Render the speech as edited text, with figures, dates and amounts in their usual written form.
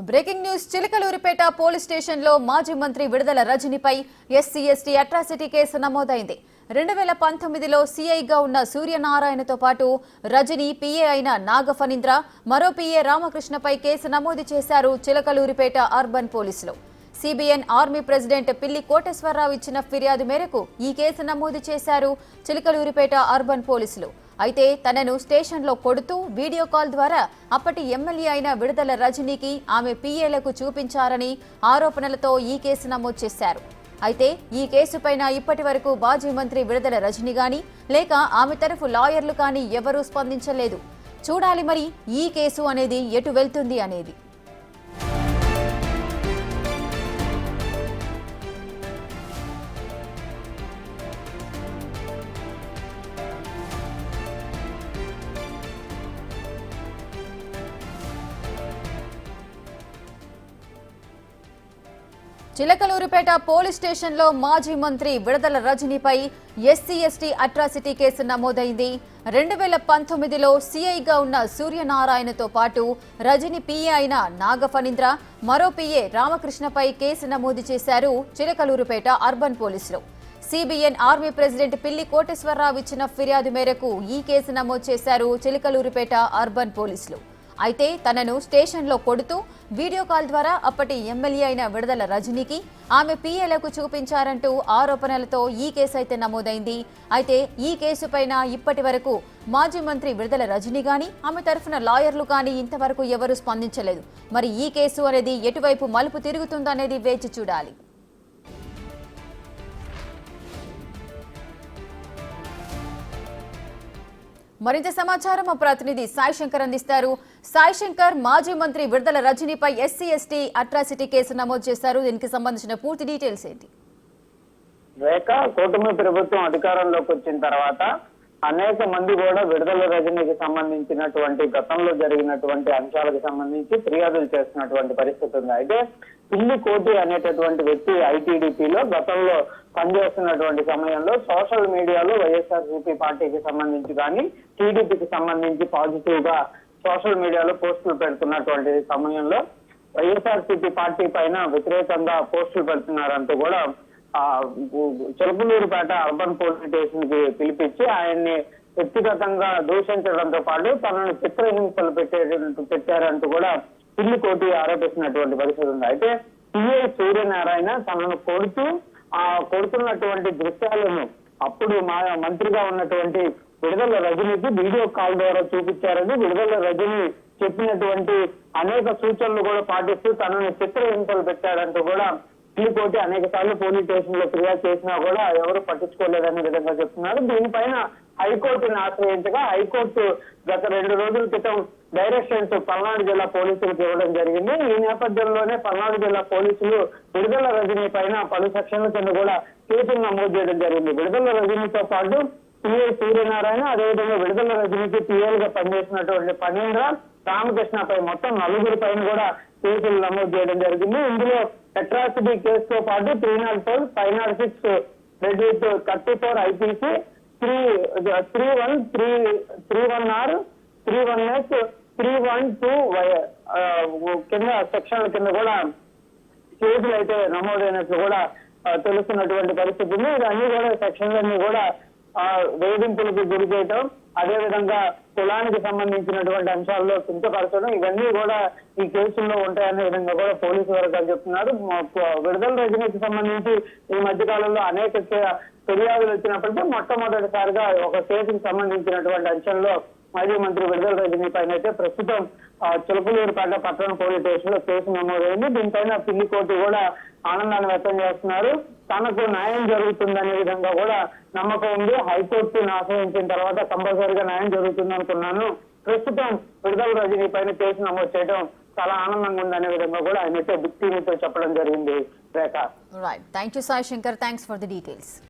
Breaking news Chilakaluripet police స్టేషన్లో మాజీ మంత్రి విడుదల రజనిపై ఎస్సీ ఎస్టీ అట్రాసిటీ కేసు నమోదైంది. 2019లో సీఐగా ఉన్న సూర్యనారాయణతో పాటు రజని పీఏ అయిన నాగఫణీంద్ర, మరో పీఏ రామకృష్ణపై కేసు నమోదు చేశారు చిలకలూరిపేట అర్బన్ పోలీసులు. సిబిఎన్ ఆర్మీ ప్రెసిడెంట్ పిల్లి కోటేశ్వరరావు ఇచ్చిన ఫిర్యాదు మేరకు ఈ కేసు నమోదు చేశారు చిలకలూరిపేట అర్బన్ పోలీసులు. అయితే తనను స్టేషన్లో కొడుతూ వీడియో కాల్ ద్వారా అప్పటి ఎమ్మెల్యే అయిన విడుదల రజనీకి ఆమె పీఏలకు చూపించారని ఆరోపణలతో ఈ కేసు నమోదు చేశారు. అయితే ఈ కేసుపైన ఇప్పటి వరకు మాజీ మంత్రి విడుదల రజనీ గాని లేక ఆమె తరఫు లాయర్లు కానీ ఎవరూ స్పందించలేదు. చూడాలి మరి ఈ కేసు అనేది ఎటు వెళ్తుంది అనేది. చిలకలూరిపేట పోలీస్ స్టేషన్లో మాజీ మంత్రి విడుదల రజనీపై ఎస్సీ ఎస్టీ అట్రాసిటీ కేసు నమోదైంది. 2019లో సీఐగా ఉన్న సూర్యనారాయణతో పాటు రజని పీఏ అయిన నాగఫణీంద్ర, మరో పీఏ రామకృష్ణపై కేసు నమోదు చేశారు చిలకలూరిపేట అర్బన్ పోలీసులు. సిబిఎన్ ఆర్మీ ప్రెసిడెంట్ పిల్లి కోటేశ్వరరావు ఇచ్చిన ఫిర్యాదు మేరకు ఈ కేసు నమోదు చేశారు చిలకలూరిపేట అర్బన్ పోలీసులు. అయితే తనను స్టేషన్లో కొడుతూ వీడియో కాల్ ద్వారా అప్పటి ఎమ్మెల్యే అయిన విడుదల రజనీకి ఆమె పీఏలకు చూపించారంటూ ఆరోపణలతో ఈ కేసు అయితే నమోదైంది. అయితే ఈ కేసుపైన ఇప్పటి వరకు మాజీ మంత్రి విడుదల రజనీ గాని ఆమె తరఫున లాయర్లు కానీ ఇంతవరకు ఎవరూ స్పందించలేదు. మరి ఈ కేసు అనేది ఎటువైపు మలుపు తిరుగుతుందనేది వేచి చూడాలి. మరింత సమాచారం మా ప్రతినిధి సాయి శంకర్ అందిస్తారు. సాయి శంకర్, మాజీ మంత్రి విడుదల రజనీపై ఎస్సీ ఎస్టీ అట్రాసిటీ కేసు నమోదు చేశారు. దీనికి సంబంధించిన పూర్తి డీటెయిల్స్ ఏంటి? రేఖ, కూటమి ప్రభుత్వం అధికారంలోకి వచ్చిన తర్వాత అనేక మంది కూడా విడుదల రజనీకి సంబంధించినటువంటి గతంలో జరిగినటువంటి అంశాలకు సంబంధించి ఫిర్యాదులు చేస్తున్నటువంటి పరిస్థితి ఉంది. అయితే పిల్లి కోటి అనేటటువంటి వ్యక్తి ఐటీడీపీలో గతంలో పనిచేస్తున్నటువంటి సమయంలో సోషల్ మీడియాలో వైఎస్ఆర్సీపీ పార్టీకి సంబంధించి కానీ టీడీపీకి సంబంధించి పాజిటివ్ గా సోషల్ మీడియాలో పోస్టులు పెడుతున్నటువంటి సమయంలో వైఎస్ఆర్సీపీ పార్టీ పైన వ్యతిరేకంగా పోస్టులు పెడుతున్నారంటూ కూడా చిలకలూరిపేట అర్బన్ పోలీస్ స్టేషన్ కి పిలిపించి ఆయన్ని వ్యక్తిగతంగా దూషించడంతో పాటు తనను చిత్రహింసలు పెట్టారంటూ కూడా పిల్లి కోటి ఆరోపిస్తున్నటువంటి పరిస్థితి ఉంది. అయితే పిఏ సూర్యనారాయణ తనను కొడుతున్నటువంటి దృశ్యాలను అప్పుడు మంత్రిగా ఉన్నటువంటి విడుదల రజనీకి వీడియో కాల్ ద్వారా చూపించారని, విడుదల రజనీ చెప్పినటువంటి అనేక సూచనలు కూడా పాటిస్తూ తనను చిత్రహింసలు పెట్టాడంటూ కూడా పిల్లికోటి అనేక సార్లు పోలీస్ స్టేషన్ లో ఫిర్యాదు చేసినా కూడా ఎవరు పట్టించుకోలేదనే విధంగా చెప్తున్నారు. దీనిపైన హైకోర్టును ఆశ్రయించగా హైకోర్టు గత 2 రోజుల క్రితం డైరెక్షన్స్ పల్నాడు జిల్లా పోలీసులకు ఇవ్వడం జరిగింది. ఈ నేపథ్యంలోనే పల్నాడు జిల్లా పోలీసులు విడుదల రజనీ పైన పలు సెక్షన్ల కింద కూడా కేసులు నమోదు చేయడం జరిగింది. విడుదల రజనీతో పాటు పిఏ సూర్యనారాయణ, అదేవిధంగా విడుదల రజనీకి పిఏలుగా పనిచేసినటువంటి ఫణీంద్ర, రామకృష్ణపై మొత్తం 4 పైన కూడా కేసులు నమోదు చేయడం జరిగింది. ఇందులో అట్రాసిటీ కేసుతో పాటు 304, 506 రెడ్ విత్ 34 ఐపీసీ, 313, 331R, 318, 312 కింద సెక్షన్ల కింద కూడా కేసులు అయితే నమోదైనట్లు కూడా తెలుస్తున్నటువంటి పరిస్థితి ఉంది. ఇవన్నీ కూడా సెక్షన్లన్నీ కూడా వేధింపులకు గురి చేయటం, అదేవిధంగా కులానికి సంబంధించినటువంటి అంశాల్లో కించపరచడం, ఇవన్నీ కూడా ఈ కేసుల్లో ఉంటాయనే విధంగా కూడా పోలీసు వర్గాలు చెప్తున్నారు. విడుదల రజనీకి సంబంధించి ఈ మధ్య కాలంలో అనేక ఫిర్యాదులు వచ్చినప్పటికీ మొట్టమొదటిసారిగా ఒక కేసుకు సంబంధించినటువంటి అంశంలో మాజీ మంత్రి విడుదల రజనీ పైన అయితే ప్రస్తుతం చిలకలూరిపేట పట్టణ పోలీస్ స్టేషన్ లో కేసు నమోదైంది. దీనిపైన పిల్లి కోటి కూడా ఆనందాన్ని వ్యక్తం చేస్తున్నారు. తనకు న్యాయం జరుగుతుందనే విధంగా కూడా నమ్మకం ఉంది. హైకోర్టును ఆశ్రయించిన తర్వాత కంపల్సరీగా న్యాయం జరుగుతుంది అనుకున్నాను. ప్రస్తుతం విడుదల రజనీ పైన కేసు నమోదు చేయడం చాలా ఆనందంగా ఉందనే విధంగా కూడా ఆయన అయితే బిగ్ టీవీతో చెప్పడం జరిగింది. Rekha, right, thank you Sai Shankar, thanks for the details.